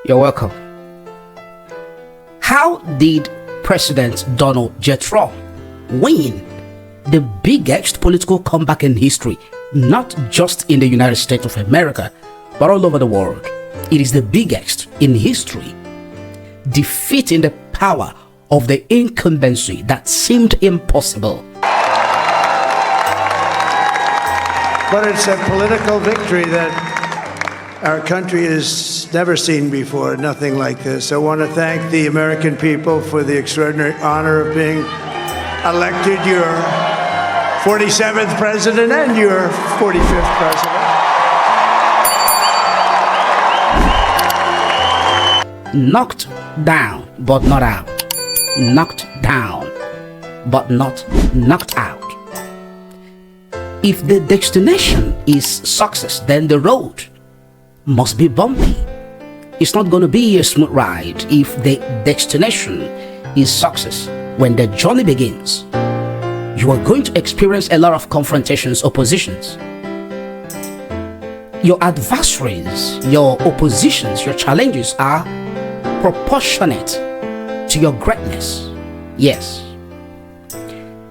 You're welcome. How did President Donald J. Trump win the biggest political comeback in history, not just in the United States of America, but all over the world? It is the biggest in history, defeating the power of the incumbency that seemed impossible. But it's a political victory that our country has never seen before, nothing like this. I want to thank the American people for the extraordinary honor of being elected your 47th president and your 45th president. Knocked down, but not out. Knocked down, but not knocked out. If the destination is success, then the road must be bumpy. It's not going to be a smooth ride if the destination is success. When the journey begins, you are going to experience a lot of confrontations, oppositions. Your adversaries, your oppositions, your challenges are proportionate to your greatness. Yes.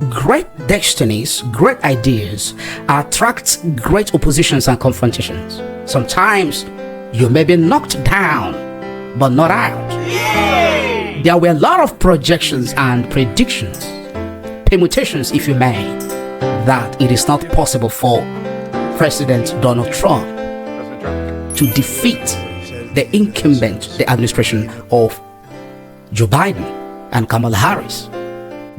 Great destinies, great ideas attract great oppositions and confrontations. Sometimes you may be knocked down, but not out. Yay! There were a lot of projections and predictions, permutations, if you may, that it is not possible for President Donald Trump to defeat the incumbent, the administration of Joe Biden and Kamalaharris.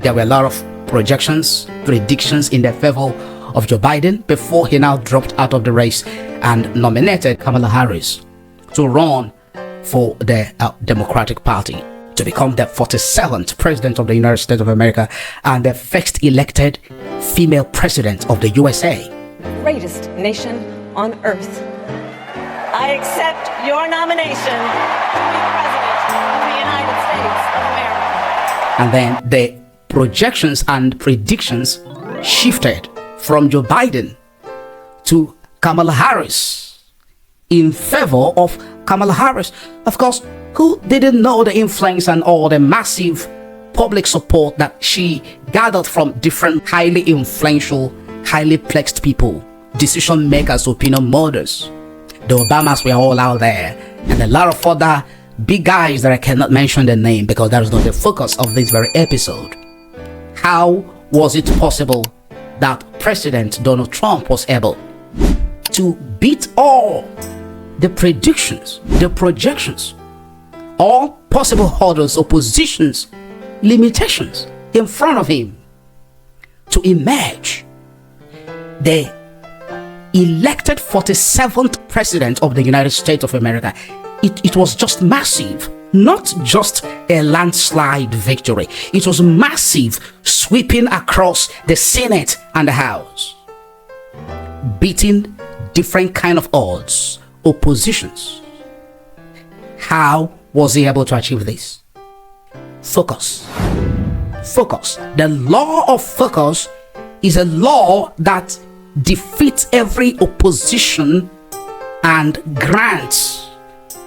There were a lot of projections, predictions in the favor of Joe Biden before he now dropped out of the race and nominated Kamalaharris to run for the Democratic Party to become the 47th president of the United States of America and the first elected female president of the USA. Greatest nation on earth. I accept your nomination to be president of the United States of America. And then the projections and predictions shifted from Joe Biden to Kamala Harris in favor of Kamala Harris. Of course, who didn't know the influence and all the massive public support that she gathered from different highly influential, highly plexed people, decision makers, opinion mothers. The Obamas were all out there, and a lot of other big guys that I cannot mention their name because that is not the focus of this very episode. How was it possible that President Donald Trump was able to beat all the predictions, the projections, all possible hurdles, oppositions, limitations in front of him to emerge the elected 47th president of the United States of America? It was just massive. Not just a landslide victory. It was massive, sweeping across the Senate and the House, beating different kind of odds, oppositions. How was he able to achieve this? Focus. Focus. The law of focus is a law that defeats every opposition and grants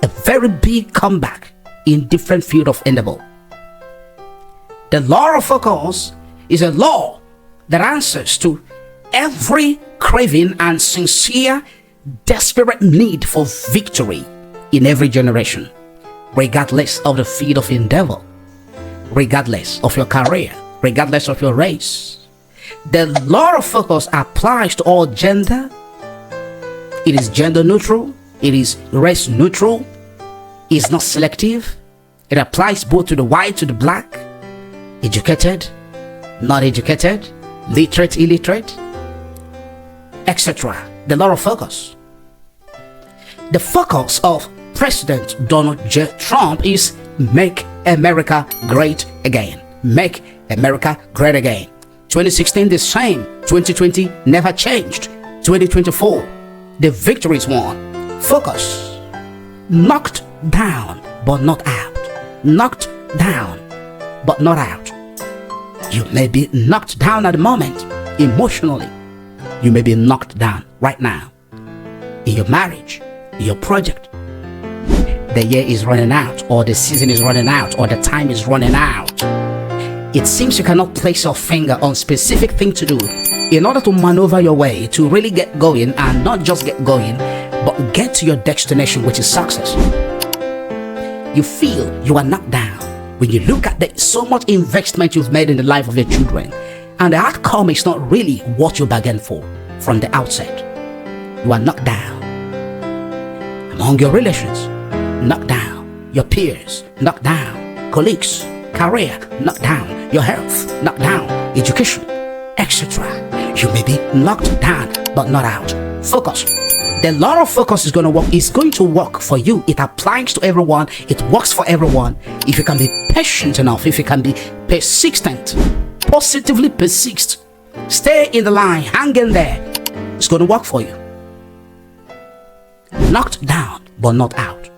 a very big comeback in different field of endeavor. The law of focus is a law that answers to every craving and sincere, desperate need for victory in every generation, regardless of the field of endeavor, regardless of your career, regardless of your race. The law of focus applies to all gender. It is gender neutral. It is race neutral. Is not selective. It applies both to the white, to the black, educated, not educated, literate, illiterate, etc. The law of focus. The focus of President Donald J. Trump is make America great again. Make America great again. 2016 the same. 2020 never changed. 2024 the victory is won. Focus. Knocked down but not out. Knocked down but not out. You may be knocked down at the moment emotionally. You may be knocked down right now in your marriage, in your project. the year is running out, or the season is running out, or the time is running out. It seems you cannot place your finger on specific thing to do in order to maneuver your way to really get going, and not just get going, but get to your destination, which is success. You feel you are knocked down when you look at so much investment you've made in the life of your children, and the outcome is not really what you bargained for from the outset. You are knocked down. Among your relations, knocked down. Your peers, knocked down. Colleagues, career, knocked down. Your health, knocked down. Education, etc. You may be knocked down, but not out. Focus. The law of focus is going to work for you. It applies to everyone. It works for everyone. If you can be patient enough, if you can be persistent, positively persist, stay in the line, hang in there, it's going to work for you. Knocked down, but not out.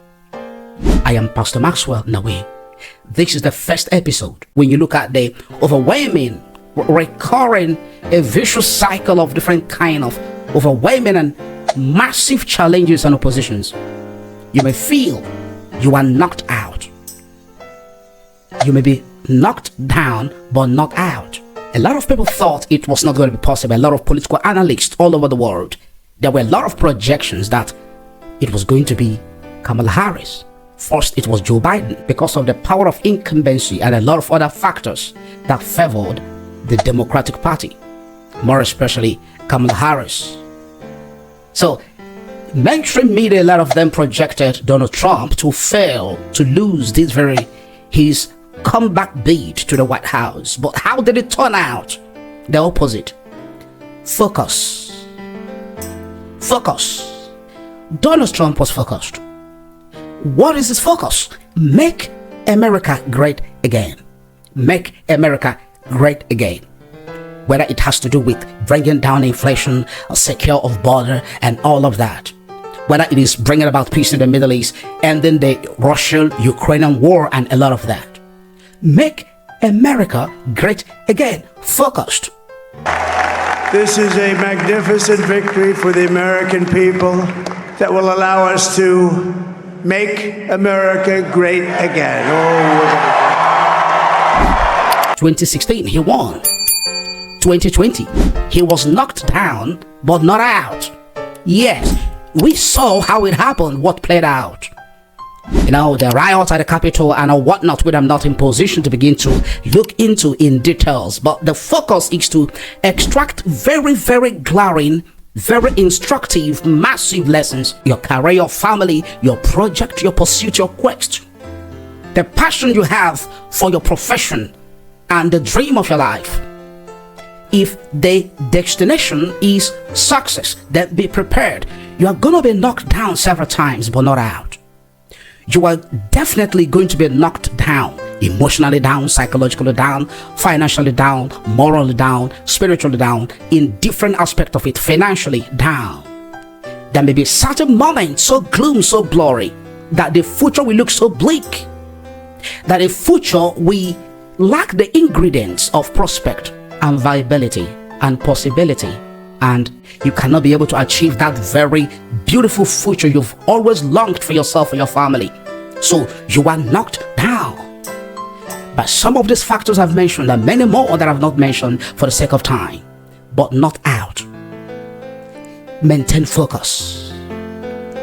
I am Pastor Maxwell Nnawuihe. This is the first episode. When you look at the overwhelming, recurring, a vicious cycle of different kind of overwhelming and massive challenges and oppositions, you may feel you are knocked out. You may be knocked down, but not out. A lot of people thought it was not going to be possible. A lot of political analysts all over the world, there were a lot of projections that it was going to be Kamalaharris. First, it was Joe Biden because of the power of incumbency and a lot of other factors that favored the Democratic Party, more especially Kamalaharris. So, mainstream media, a lot of them projected Donald Trump to fail, to lose his comeback bid to the White House. But how did it turn out? The opposite. Focus. Focus. Donald Trump was focused. What is his focus? Make America great again. Make America great again. Whether it has to do with bringing down inflation, a secure of border, and all of that. Whether it is bringing about peace in the Middle East, and then the Russian-Ukrainian war, and a lot of that. Make America great again. Focused. This is a magnificent victory for the American people that will allow us to make America great again. 2016, he won. 2020, he was knocked down, but not out. Yes, we saw how it happened, what played out. You know, the riots at the Capitol and whatnot, which I'm not in position to begin to look into in details. But the focus is to extract very, very glaring, very instructive, massive lessons. Your career, your family, your project, your pursuit, your quest. The passion you have for your profession and the dream of your life. If the destination is success, then be prepared. You are going to be knocked down several times, but not out. You are definitely going to be knocked down, emotionally down, psychologically down, financially down, morally down, spiritually down, in different aspects of it, financially down. There may be certain moments so gloom, so blurry, that the future will look so bleak, that the future we lack the ingredients of prospect and viability and possibility, and you cannot be able to achieve that very beautiful future you've always longed for yourself and your family. So you are knocked down. But some of these factors I've mentioned, and many more that I've not mentioned for the sake of time, but not out. Maintain focus.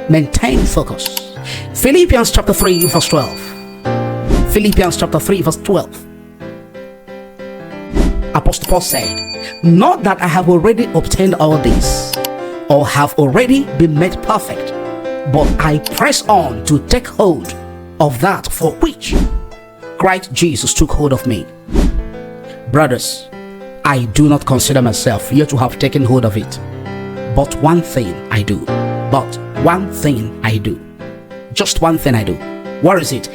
Maintain focus. Philippians chapter 3 verse 12. Philippians chapter 3 verse 12. Apostle Paul said, not that I have already obtained all this, or have already been made perfect, but I press on to take hold of that for which Christ Jesus took hold of me. Brothers, I do not consider myself yet to have taken hold of it. But one thing I do. But one thing I do. Just one thing I do. What is it?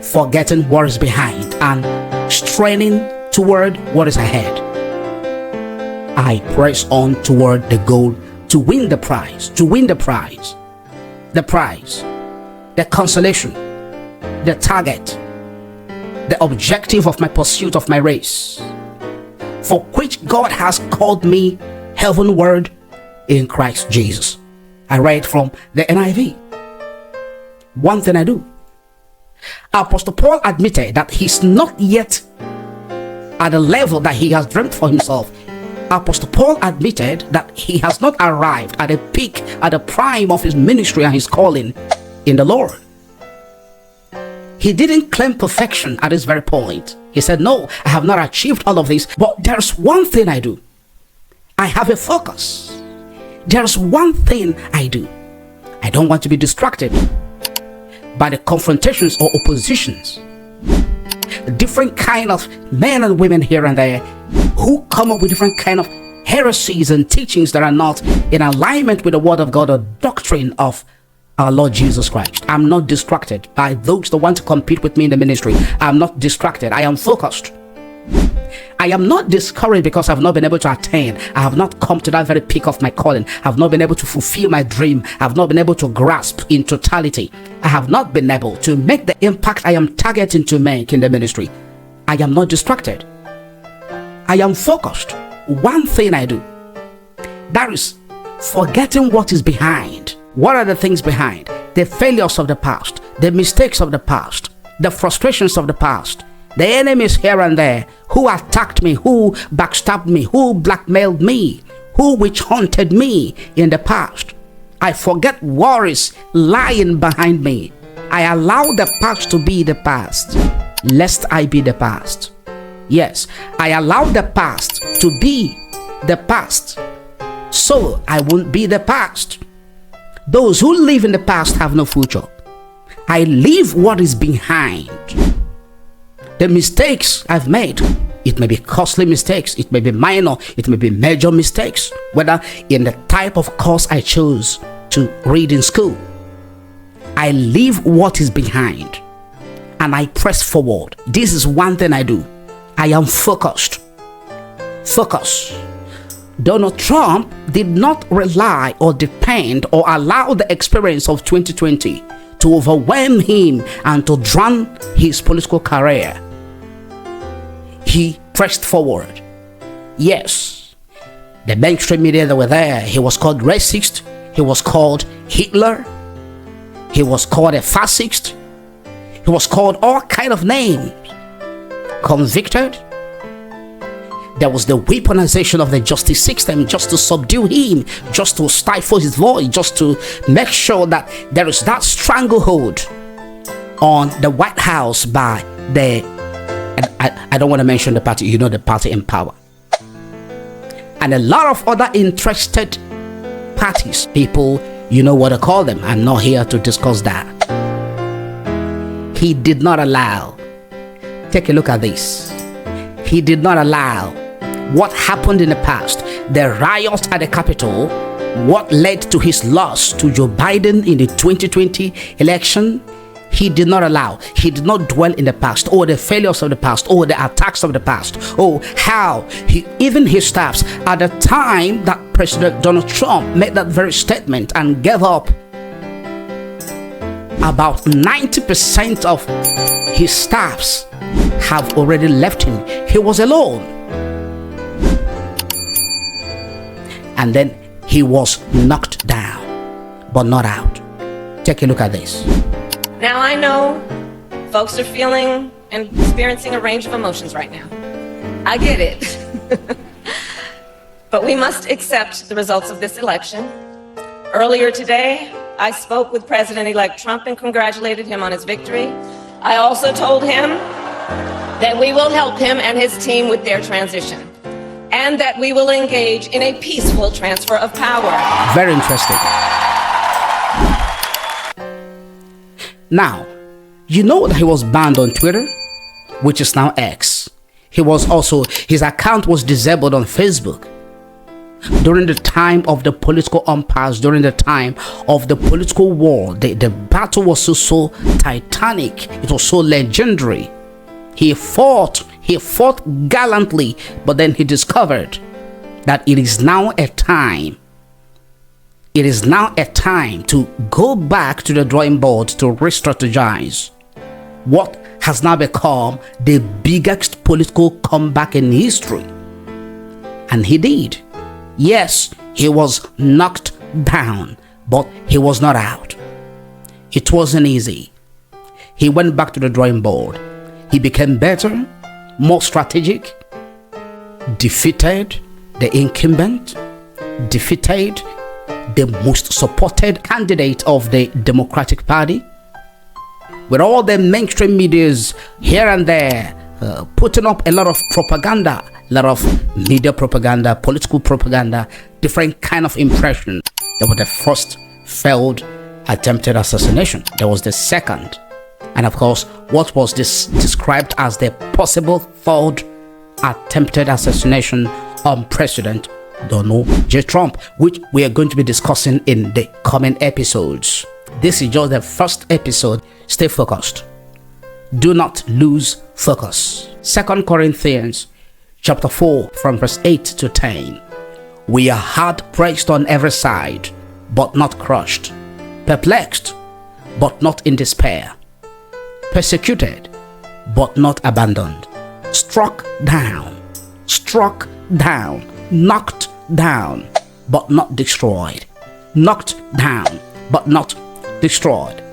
Forgetting what is behind and straining toward what is ahead. I press on toward the goal to win the prize. To win the prize. The prize. The consolation. The target. The objective of my pursuit of my race, for which God has called me heavenward in Christ Jesus. I read from the NIV. One thing I do. Apostle Paul admitted that he's not yet at the level that he has dreamt for himself. Apostle Paul admitted that he has not arrived at a peak, at the prime of his ministry and his calling in the Lord. He didn't claim perfection at this very point. He said, no, I have not achieved all of this, but there's one thing I do. I have a focus. There's one thing I do. I don't want to be distracted by the confrontations or oppositions. Different kind of men and women here and there who come up with different kind of heresies and teachings that are not in alignment with the word of God or doctrine of our Lord Jesus Christ. I'm not distracted by those that want to compete with me in the ministry. I'm not distracted. I am focused. I am not discouraged because I've not been able to attain. I have not come to that very peak of my calling. I have not been able to fulfill my dream. I have not been able to grasp in totality. I have not been able to make the impact I am targeting to make in the ministry. I am not distracted. I am focused. One thing I do, that is forgetting what is behind. What are the things behind? The failures of the past, the mistakes of the past, the frustrations of the past, the enemies here and there who attacked me, who backstabbed me, who blackmailed me, who witch hunted me in the past. I forget worries lying behind me. I allow the past to be the past, lest I be the past. Yes, I allow the past to be the past, so I won't be the past. Those who live in the past have no future. I leave what is behind. The mistakes I've made, it may be costly mistakes, it may be minor, it may be major mistakes, whether in the type of course I chose to read in school. I leave what is behind and I press forward. This is one thing I do. I am focused. Focus. Donald Trump did not rely or depend or allow the experience of 2020 to overwhelm him and to drown his political career. He pressed forward. Yes, the mainstream media that were there, he was called racist, he was called Hitler, he was called a fascist, he was called all kind of names. Convicted. There was the weaponization of the justice system just to subdue him, just to stifle his voice, just to make sure that there is that stranglehold on the White House by the, I don't want to mention the party, you know, the party in power. And a lot of other interested parties, people, you know what to call them. I'm not here to discuss that. He did not allow, take a look at this. He did not allow what happened in the past, the riots at the Capitol, what led to his loss to Joe Biden in the 2020 election. He did not allow, he did not dwell in the past, or the failures of the past, or the attacks of the past, or how even his staffs at the time that President Donald Trump made that very statement and gave up, about 90% of his staffs have already left him. He was alone. And then he was knocked down, but not out. Take a look at this. Now, I know folks are feeling and experiencing a range of emotions right now. I get it. But we must accept the results of this election. Earlier today, I spoke with President-elect Trump and congratulated him on his victory. I also told him that we will help him and his team with their transition, and that we will engage in a peaceful transfer of power. Very interesting. Now, you know that he was banned on Twitter, which is now X. He was also, his account was disabled on Facebook. During the time of the political impasse, during the time of the political war, the battle was so titanic, it was so legendary. He fought gallantly, but then he discovered that it is now a time to go back to the drawing board to re-strategize what has now become the biggest political comeback in history. And he did. Yes, he was knocked down, but he was not out. It wasn't easy. He went back to the drawing board. He became better, more strategic, defeated the incumbent, defeated the most supported candidate of the Democratic Party, with all the mainstream medias here and there putting up a lot of propaganda, a lot of media propaganda, political propaganda, different kind of impression. That was the first failed attempted assassination. There was the second, and of course, what was this described as the possible third attempted assassination on President Donald J. Trump, which we are going to be discussing in the coming episodes. This is just the first episode. Stay focused. Do not lose focus. 2 Corinthians chapter 4 from verse 8 to 10. We are hard pressed on every side, but not crushed, perplexed, but not in despair, persecuted, but not abandoned, struck down, knocked down, but not destroyed, knocked down, but not destroyed.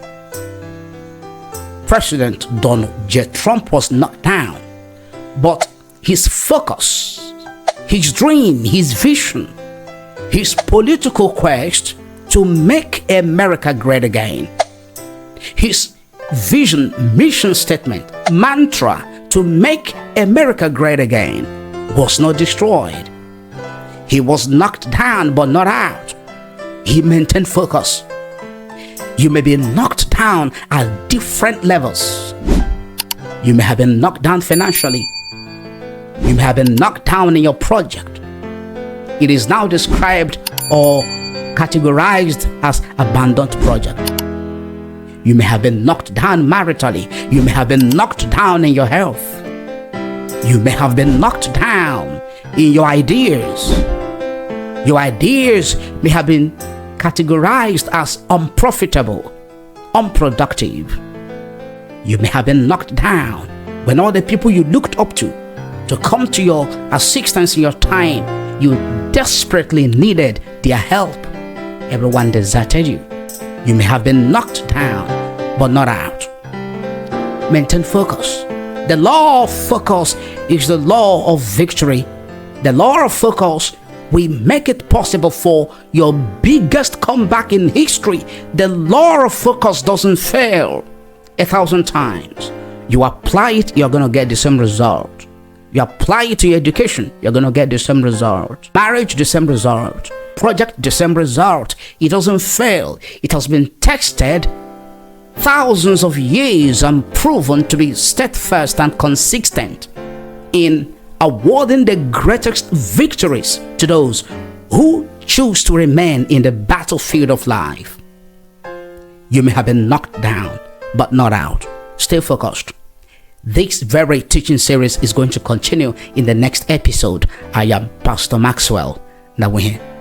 President Donald J. Trump was knocked down, but his focus, his dream, his vision, his political quest to make America great again, his vision, mission statement, mantra to make America great again was not destroyed. He was knocked down but not out. He maintained focus. You may be knocked down at different levels. You may have been knocked down financially. You may have been knocked down in your project. It is now described or categorized as abandoned project. You may have been knocked down maritally. You may have been knocked down in your health. You may have been knocked down in your ideas. Your ideas may have been categorized as unprofitable, unproductive. You may have been knocked down when all the people you looked up to come to your assistance in your time, you desperately needed their help. Everyone deserted you. You may have been knocked down, but not out. Maintain focus. The law of focus is the law of victory. The law of focus will make it possible for your biggest comeback in history. The law of focus doesn't fail 1,000 times. You apply it, you're going to get the same result. You apply it to your education, you're going to get the same result. Marriage, the same result. Project, the same result. It doesn't fail. It has been tested thousands of years and proven to be steadfast and consistent in awarding the greatest victories to those who choose to remain in the battlefield of life. You may have been knocked down, but not out. Stay focused. This very teaching series is going to continue in the next episode. I am Pastor Maxwell. Nnawuihe.